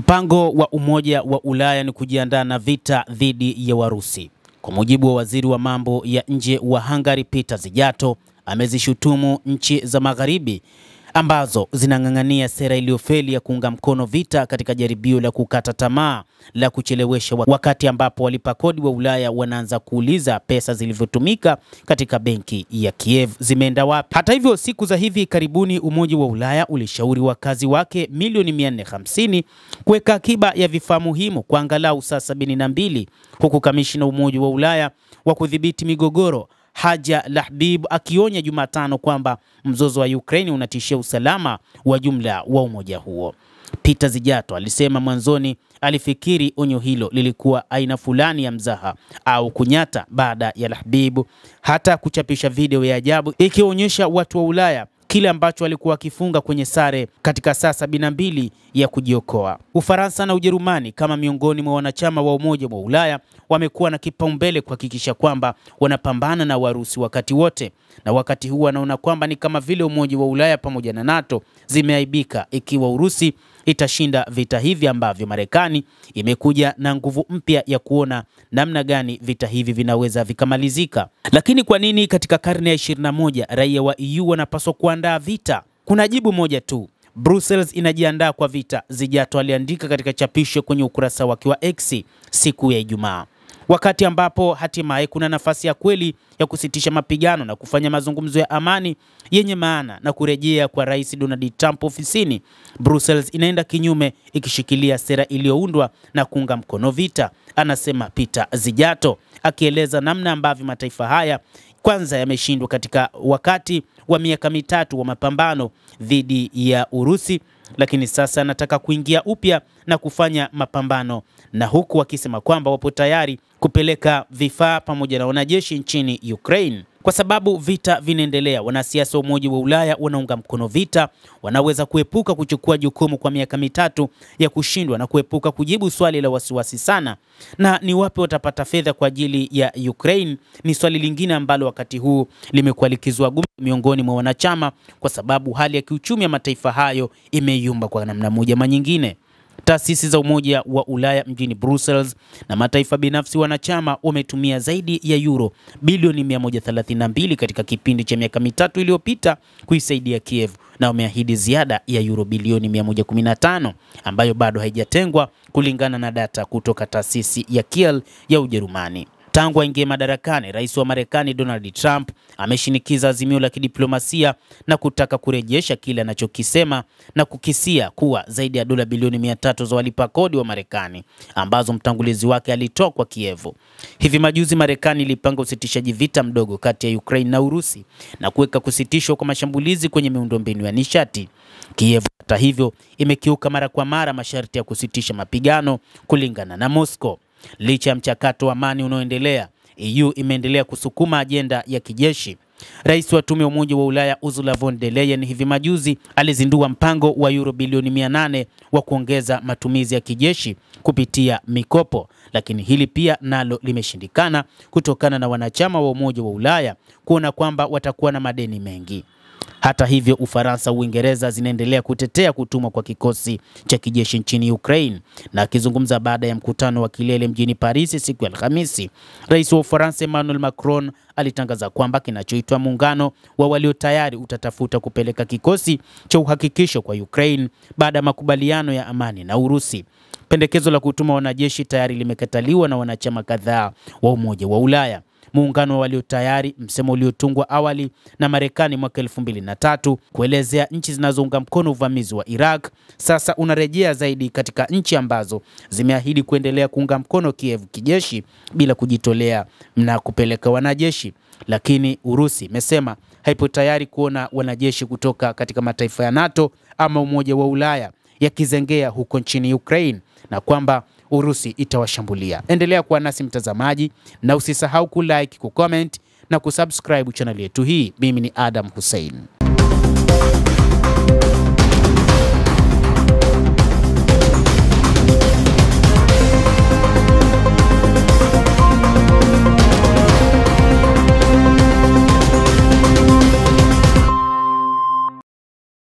Mpango wa Umoja wa Ulaya ni kujiandaa na vita dhidi ya Warusi. Kwa mujibu wa waziri wa mambo ya nje wa Hungary Peter Szijjarto, amezishutumu nchi za Magharibi ambazo zinang'ang'ania sera iliyofeli ya kuunga mkono vita katika jaribio la kukata tamaa la kuchelewesha, wakati ambapo walipa kodi wa Ulaya wanaanza kuuliza pesa zilivyotumika katika benki ya Kiev zimeenda wapi. Hata hivyo, siku za hivi karibuni Umoja wa Ulaya ulishauri wakazi wake milioni 450 kuweka akiba ya vifaa muhimu kwa angalau saa 72, huku kamishna Umoja wa Ulaya wa kudhibiti migogoro Haja Lahbib akionya Jumatano kwamba mzozo wa Ukraine unatishia usalama wa jumla wa umoja huo. Peter Szijjarto alisema mwanzoni alifikiri onyo hilo lilikuwa aina fulani ya mzaha au kunyata, baada ya Lahbib hata kuchapisha video ya ajabu ikionyesha watu wa Ulaya kile ambacho walikuwa wakifunga kwenye sare katika saa 72 ya kujiokoa. Ufaransa na Ujerumani kama miongoni mwa wanachama wa Umoja wa Ulaya wamekuwa na kipaumbele kuhakikisha kwamba wanapambana na Warusi wakati wote, na wakati huu wanaona kwamba ni kama vile Umoja wa Ulaya pamoja na NATO zimeaibika ikiwa Urusi itashinda vita hivi ambavyo Marekani imekuja na nguvu mpya ya kuona namna gani vita hivi vinaweza vikamalizika. Lakini kwa nini katika karne ya 21 raia wa EU wanapaswa kuandaa vita? Kuna jibu moja tu: Brussels inajiandaa kwa vita, Szijjarto aliandika katika chapisho kwenye ukurasa wake wa X siku ya Ijumaa. Wakati ambapo hatimaye kuna nafasi ya kweli ya kusitisha mapigano na kufanya mazungumzo ya amani yenye maana na kurejea kwa Rais Donald Trump ofisini, Brussels inaenda kinyume ikishikilia sera iliyoundwa na kuunga mkono vita, anasema Peter Szijjarto, akieleza namna ambavyo mataifa haya kwanza yameshindwa katika wakati wa miaka mitatu wa mapambano dhidi ya Urusi, lakini sasa anataka kuingia upya na kufanya mapambano, na huku wakisema kwamba wapo tayari kupeleka vifaa pamoja na wanajeshi nchini Ukraine. Kwa sababu vita vinaendelea, wanasiasa wa Umoja wa Ulaya wanaunga mkono vita wanaweza kuepuka kuchukua jukumu kwa miaka mitatu ya kushindwa na kuepuka kujibu swali la wasiwasi sana, na ni wapi watapata fedha kwa ajili ya Ukraine ni swali lingine ambalo wakati huu limekuwa likizua gumzo miongoni mwa wanachama, kwa sababu hali ya kiuchumi ya mataifa hayo imeyumba kwa namna moja ama nyingine. Taasisi za Umoja wa Ulaya mjini Brussels na mataifa binafsi wanachama wametumia zaidi ya euro bilioni 132 katika kipindi cha miaka mitatu iliyopita kuisaidia Kiev, na wameahidi ziada ya euro bilioni 115 ambayo bado haijatengwa kulingana na data kutoka taasisi ya Kiel ya Ujerumani. Tangu aingie madarakani, Rais wa Marekani Donald Trump ameshinikiza azimio la kidiplomasia na kutaka kurejesha kile anachokisema na kukisia kuwa zaidi ya dola bilioni 300 za walipa kodi wa Marekani ambazo mtangulizi wake alitoa kwa Kiev. Hivi majuzi Marekani ilipanga usitishaji vita mdogo kati ya Ukraine na Urusi na kuweka kusitishwa kwa mashambulizi kwenye miundombinu ya nishati. Kiev hata hivyo imekiuka mara kwa mara masharti ya kusitisha mapigano kulingana na Moscow. Licha ya mchakato wa amani unaoendelea, EU imeendelea kusukuma ajenda ya kijeshi. Rais wa Tume ya Umoja wa Ulaya Ursula von der Leyen hivi majuzi alizindua mpango wa euro bilioni 800 wa kuongeza matumizi ya kijeshi kupitia mikopo, lakini hili pia nalo limeshindikana kutokana na wanachama wa Umoja wa Ulaya kuona kwamba watakuwa na madeni mengi. Hata hivyo, Ufaransa, Uingereza zinaendelea kutetea kutumwa kwa kikosi cha kijeshi nchini Ukraine. Na akizungumza baada ya mkutano wa kilele mjini Paris siku ya Alhamisi, Rais wa Ufaransa Emmanuel Macron alitangaza kwamba kinachoitwa muungano wa walio tayari utatafuta kupeleka kikosi cha uhakikisho kwa Ukraine baada ya makubaliano ya amani na Urusi. Pendekezo la kutuma wanajeshi tayari limekataliwa na wanachama kadhaa wa Umoja wa Ulaya. Muungano wa walio tayari, msemo uliotungwa awali na Marekani mwaka 2003 kuelezea nchi zinazounga mkono uvamizi wa Iraq, sasa unarejea zaidi katika nchi ambazo zimeahidi kuendelea kuunga mkono Kiev kijeshi bila kujitolea na kupeleka wanajeshi. Lakini Urusi imesema haipo tayari kuona wanajeshi kutoka katika mataifa ya NATO ama Umoja wa Ulaya yakizengea huko nchini Ukraine na kwamba Urusi itawashambulia. Endelea kuwa nasi mtazamaji, na usisahau kulike, kucomment na kusubscribe channel yetu hii. Mimi ni Adam Hussein.